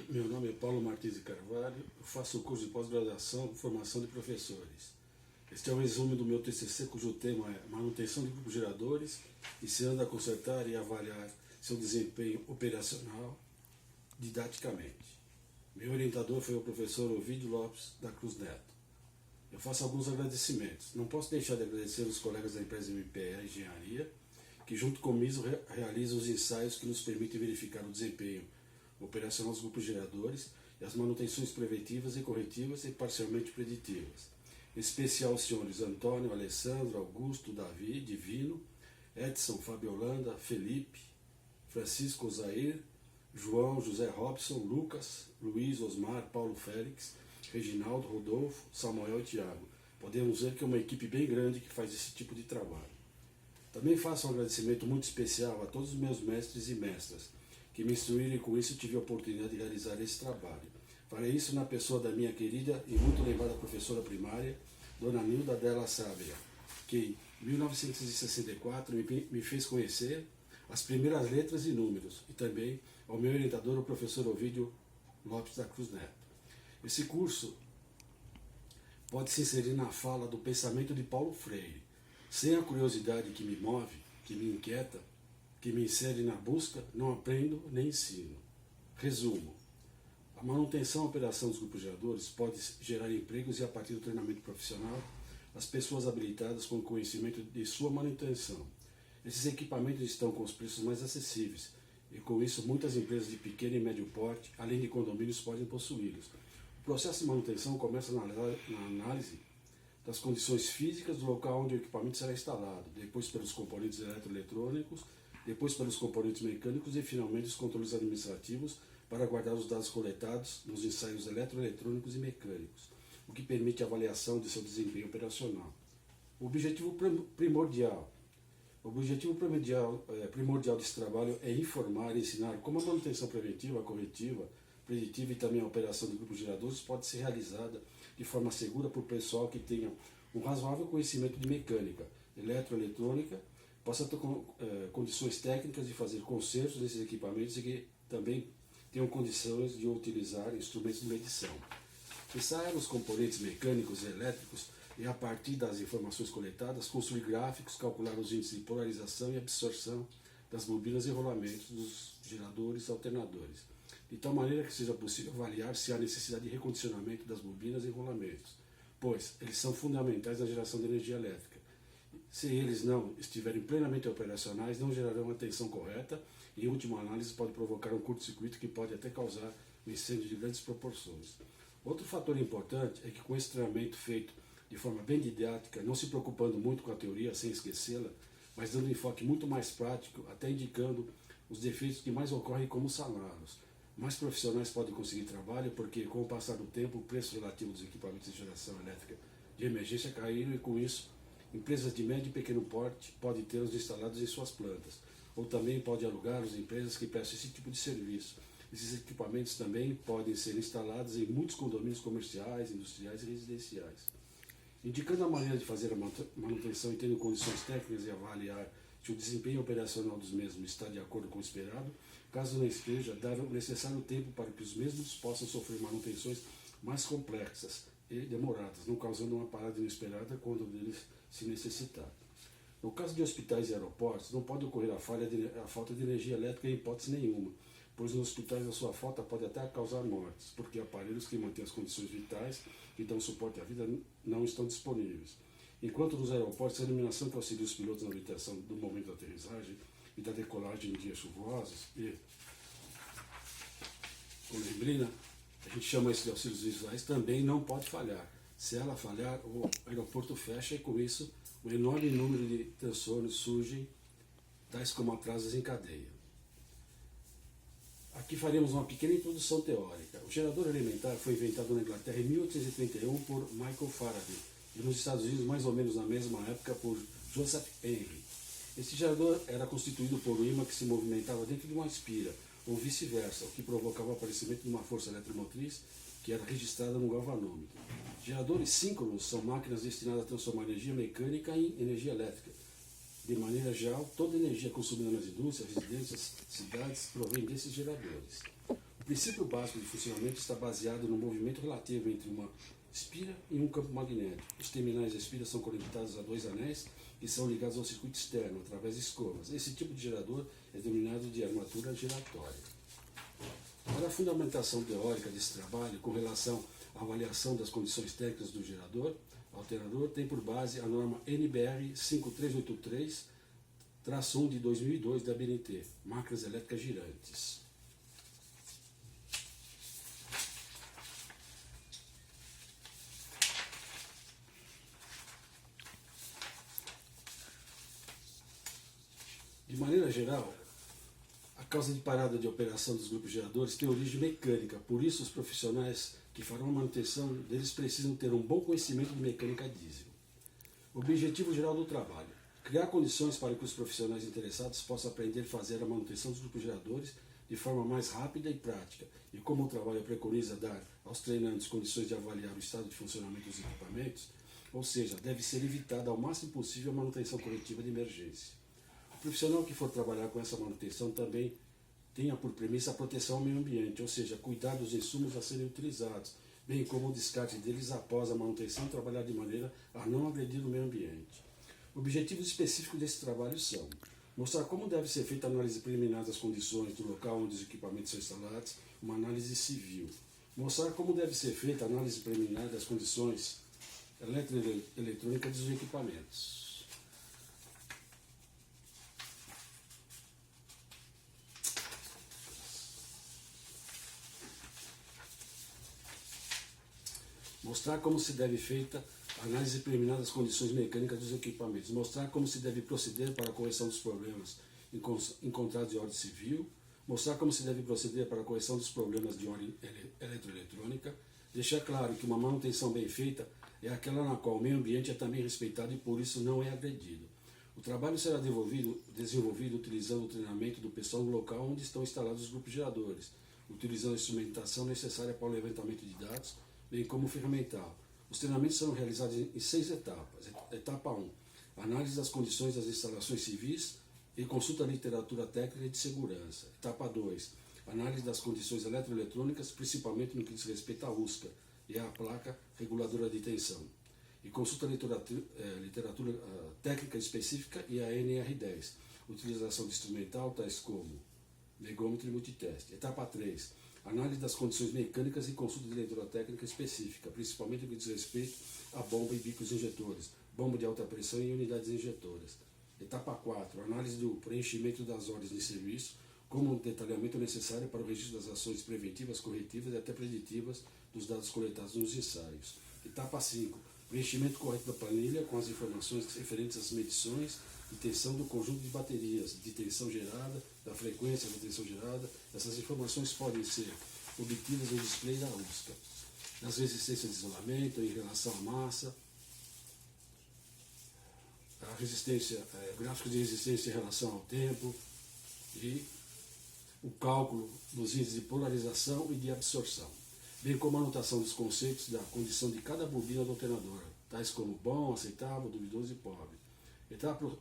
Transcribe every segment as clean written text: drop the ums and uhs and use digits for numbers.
Meu nome é Paulo Martins de Carvalho, eu faço o curso de pós-graduação em formação de professores. Este é um resumo do meu TCC, cujo tema é Manutenção de grupos geradores, ensinando a consertar e avaliar seu desempenho operacional didaticamente. Meu orientador foi o professor Ovidio Lopes da Cruz Neto. Eu faço alguns agradecimentos. Não posso deixar de agradecer os colegas da empresa MPE Engenharia, que junto comigo realizam os ensaios que nos permitem verificar o desempenho operacional dos grupos geradores e as manutenções preventivas e corretivas e parcialmente preditivas. Em especial os senhores Antônio, Alessandro, Augusto, Davi, Divino, Edson, Fabiolanda, Felipe, Francisco Osair, João, José Robson, Lucas, Luiz, Osmar, Paulo Félix, Reginaldo, Rodolfo, Samuel e Tiago. Podemos ver que é uma equipe bem grande que faz esse tipo de trabalho. Também faço um agradecimento muito especial a todos os meus mestres e mestras, que me instruíram e com isso tive a oportunidade de realizar esse trabalho. Farei isso na pessoa da minha querida e muito lembrada professora primária, Dona Nilda Della Sábia, que em 1964 me fez conhecer as primeiras letras e números, e também ao meu orientador, o professor Ovidio Lopes da Cruz Neto. Esse curso pode se inserir na fala do pensamento de Paulo Freire. Sem a curiosidade que me move, que me inquieta, que me insere na busca, não aprendo nem ensino. Resumo. A manutenção e operação dos grupos geradores pode gerar empregos e, a partir do treinamento profissional, as pessoas habilitadas com o conhecimento de sua manutenção. Esses equipamentos estão com os preços mais acessíveis e, com isso, muitas empresas de pequeno e médio porte, além de condomínios, podem possuí-los. O processo de manutenção começa na análise das condições físicas do local onde o equipamento será instalado, depois pelos componentes eletroeletrônicos, depois pelos componentes mecânicos e, finalmente, os controles administrativos para guardar os dados coletados nos ensaios eletroeletrônicos e mecânicos, o que permite a avaliação de seu desempenho operacional. O objetivo primordial desse trabalho é informar e ensinar como a manutenção preventiva, corretiva, preditiva e também a operação de grupos geradores pode ser realizada de forma segura por pessoal que tenha um razoável conhecimento de mecânica, eletroeletrônica, possa ter condições técnicas de fazer consertos desses equipamentos e que também tenham condições de utilizar instrumentos de medição. Ensaiar os componentes mecânicos e elétricos e, a partir das informações coletadas, construir gráficos, calcular os índices de polarização e absorção das bobinas e rolamentos dos geradores e alternadores, de tal maneira que seja possível avaliar se há necessidade de recondicionamento das bobinas e rolamentos, pois eles são fundamentais na geração de energia elétrica. Se eles não estiverem plenamente operacionais, não gerarão a tensão correta e, em última análise, pode provocar um curto-circuito que pode até causar um incêndio de grandes proporções. Outro fator importante é que, com esse treinamento feito de forma bem didática, não se preocupando muito com a teoria sem esquecê-la, mas dando um enfoque muito mais prático, até indicando os defeitos que mais ocorrem e como saná-los. Mais profissionais podem conseguir trabalho porque, com o passar do tempo, o preço relativo dos equipamentos de geração elétrica de emergência caíram e, com isso, empresas de médio e pequeno porte podem tê-los instalados em suas plantas, ou também podem alugar as empresas que prestam esse tipo de serviço. Esses equipamentos também podem ser instalados em muitos condomínios comerciais, industriais e residenciais. Indicando a maneira de fazer a manutenção e tendo condições técnicas de avaliar se o desempenho operacional dos mesmos está de acordo com o esperado, caso não esteja, dar o necessário tempo para que os mesmos possam sofrer manutenções mais complexas e demoradas, não causando uma parada inesperada quando deles se necessitar. No caso de hospitais e aeroportos, não pode ocorrer a falta de energia elétrica em hipótese nenhuma, pois nos hospitais a sua falta pode até causar mortes, porque aparelhos que mantêm as condições vitais e dão suporte à vida não estão disponíveis. Enquanto nos aeroportos, a iluminação que auxilia os pilotos na orientação do momento da aterrissagem e da decolagem em dias chuvosos e com neblina, a gente chama isso de auxílios visuais, também não pode falhar. Se ela falhar, o aeroporto fecha e, com isso, um enorme número de transtornos surgem, tais como atrasos em cadeia. Aqui faremos uma pequena introdução teórica. O gerador elementar foi inventado na Inglaterra em 1831 por Michael Faraday e nos Estados Unidos mais ou menos na mesma época por Joseph Henry. Este gerador era constituído por um ímã que se movimentava dentro de uma espira, ou vice-versa, o que provocava o aparecimento de uma força eletromotriz que era registrada no galvanômetro. Geradores síncronos são máquinas destinadas a transformar energia mecânica em energia elétrica. De maneira geral, toda a energia consumida nas indústrias, residências, cidades, provém desses geradores. O princípio básico de funcionamento está baseado no movimento relativo entre uma espira e um campo magnético. Os terminais da espira são conectados a dois anéis que são ligados ao circuito externo através de escovas. Esse tipo de gerador é denominado de armatura giratória. Para a fundamentação teórica desse trabalho, com relação à avaliação das condições técnicas do gerador, alternador tem por base a norma NBR 5383-1 de 2002 da ABNT, máquinas elétricas girantes. De maneira geral, a causa de parada de operação dos grupos geradores tem origem mecânica, por isso os profissionais que farão a manutenção deles precisam ter um bom conhecimento de mecânica diesel. Objetivo geral do trabalho: criar condições para que os profissionais interessados possam aprender a fazer a manutenção dos grupos geradores de forma mais rápida e prática, e como o trabalho preconiza dar aos treinantes condições de avaliar o estado de funcionamento dos equipamentos, ou seja, deve ser evitada ao máximo possível a manutenção coletiva de emergência. O profissional que for trabalhar com essa manutenção também tenha por premissa a proteção ao meio ambiente, ou seja, cuidar dos insumos a serem utilizados, bem como o descarte deles após a manutenção, trabalhar de maneira a não agredir o meio ambiente. Objetivos específicos desse trabalho são: mostrar como deve ser feita a análise preliminar das condições do local onde os equipamentos são instalados, uma análise civil. Mostrar como deve ser feita a análise preliminar das condições eletroeletrônicas dos equipamentos. Mostrar como se deve feita a análise preliminar das condições mecânicas dos equipamentos. Mostrar como se deve proceder para a correção dos problemas encontrados de ordem civil. Mostrar como se deve proceder para a correção dos problemas de ordem eletroeletrônica. Deixar claro que uma manutenção bem feita é aquela na qual o meio ambiente é também respeitado e por isso não é agredido. O trabalho será desenvolvido utilizando o treinamento do pessoal no local onde estão instalados os grupos geradores, utilizando a instrumentação necessária para o levantamento de dados, bem como ferramental. Os treinamentos serão realizados em 6 etapas. Etapa 1, análise das condições das instalações civis e consulta da literatura técnica e de segurança. Etapa 2, análise das condições eletroeletrônicas, principalmente no que diz respeito à USCA e à placa reguladora de tensão. E consulta a literatura técnica específica e a NR10, utilização de instrumental tais como megômetro e multiteste. Etapa 3, análise das condições mecânicas e consulta de leitura técnica específica, principalmente no que diz respeito a bomba e bicos injetores, bomba de alta pressão e unidades injetoras. Etapa 4, análise do preenchimento das ordens de serviço, como o detalhamento necessário para o registro das ações preventivas, corretivas e até preditivas dos dados coletados nos ensaios. Etapa 5, preenchimento correto da planilha com as informações referentes às medições de tensão do conjunto de baterias, de tensão gerada, da frequência da tensão gerada. Essas informações podem ser obtidas no display da USCA. As resistências de isolamento em relação à massa, a resistência, gráficos de resistência em relação ao tempo e o cálculo dos índices de polarização e de absorção, bem como a anotação dos conceitos da condição de cada bobina do alternador, tais como bom, aceitável, duvidoso e pobre.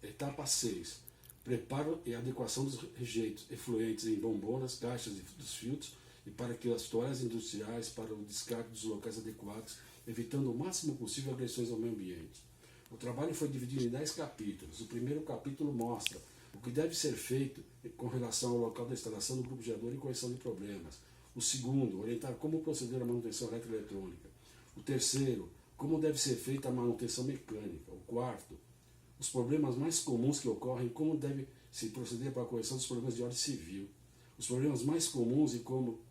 Etapa 6. Preparo e adequação dos rejeitos efluentes em bombonas, caixas dos filtros e para que as toalhas industriais para o descarte dos locais adequados, evitando o máximo possível agressões ao meio ambiente. O trabalho foi dividido em 10 capítulos. O primeiro capítulo mostra o que deve ser feito com relação ao local da instalação do grupo gerador e correção de problemas. O segundo, orientar como proceder à manutenção eletroeletrônica. O terceiro, como deve ser feita a manutenção mecânica. O quarto, os problemas mais comuns que ocorrem, como deve se proceder para a correção dos problemas de ordem civil. Os problemas mais comuns e como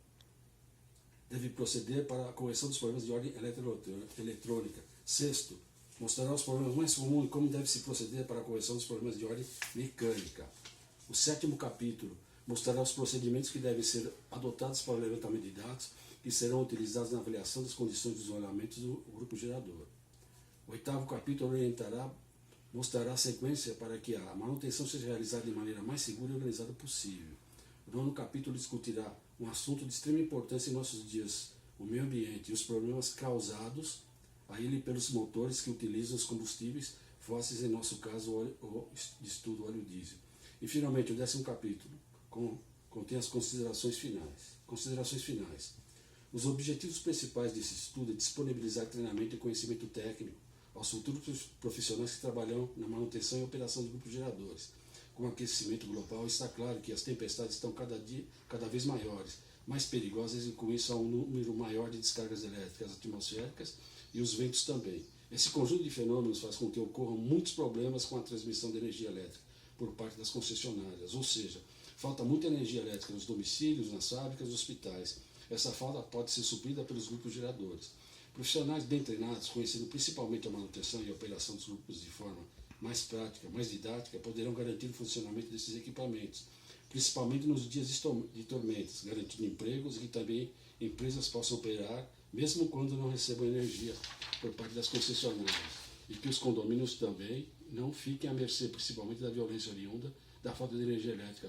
deve proceder para a correção dos problemas de ordem eletroeletrônica. Sexto, mostrará os problemas mais comuns e como deve se proceder para a correção dos problemas de ordem mecânica. O sétimo capítulo mostrará os procedimentos que devem ser adotados para o levantamento de dados que serão utilizados na avaliação das condições de isolamento do grupo gerador. O oitavo capítulo mostrará a sequência para que a manutenção seja realizada de maneira mais segura e organizada possível. O nono capítulo discutirá um assunto de extrema importância em nossos dias, o meio ambiente e os problemas causados a ele pelos motores que utilizam os combustíveis fósseis, em nosso caso o estudo óleo diesel. E finalmente o 10º capítulo contém as considerações finais. Considerações finais. Os objetivos principais desse estudo é disponibilizar treinamento e conhecimento técnico aos futuros profissionais que trabalham na manutenção e operação de grupos geradores. Com o aquecimento global, está claro que as tempestades estão cada vez maiores, mais perigosas, e com isso há um número maior de descargas elétricas atmosféricas e os ventos também. Esse conjunto de fenômenos faz com que ocorram muitos problemas com a transmissão de energia elétrica por parte das concessionárias, ou seja, falta muita energia elétrica nos domicílios, nas fábricas e hospitais. Essa falta pode ser suprida pelos grupos geradores. Profissionais bem treinados, conhecendo principalmente a manutenção e a operação dos grupos de forma mais prática, mais didática, poderão garantir o funcionamento desses equipamentos, principalmente nos dias de tormentas, garantindo empregos e que também empresas possam operar, mesmo quando não recebam energia por parte das concessionárias, e que os condomínios também não fiquem à mercê, principalmente da violência oriunda da falta de energia elétrica,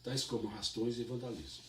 tais como arrastões e vandalismo.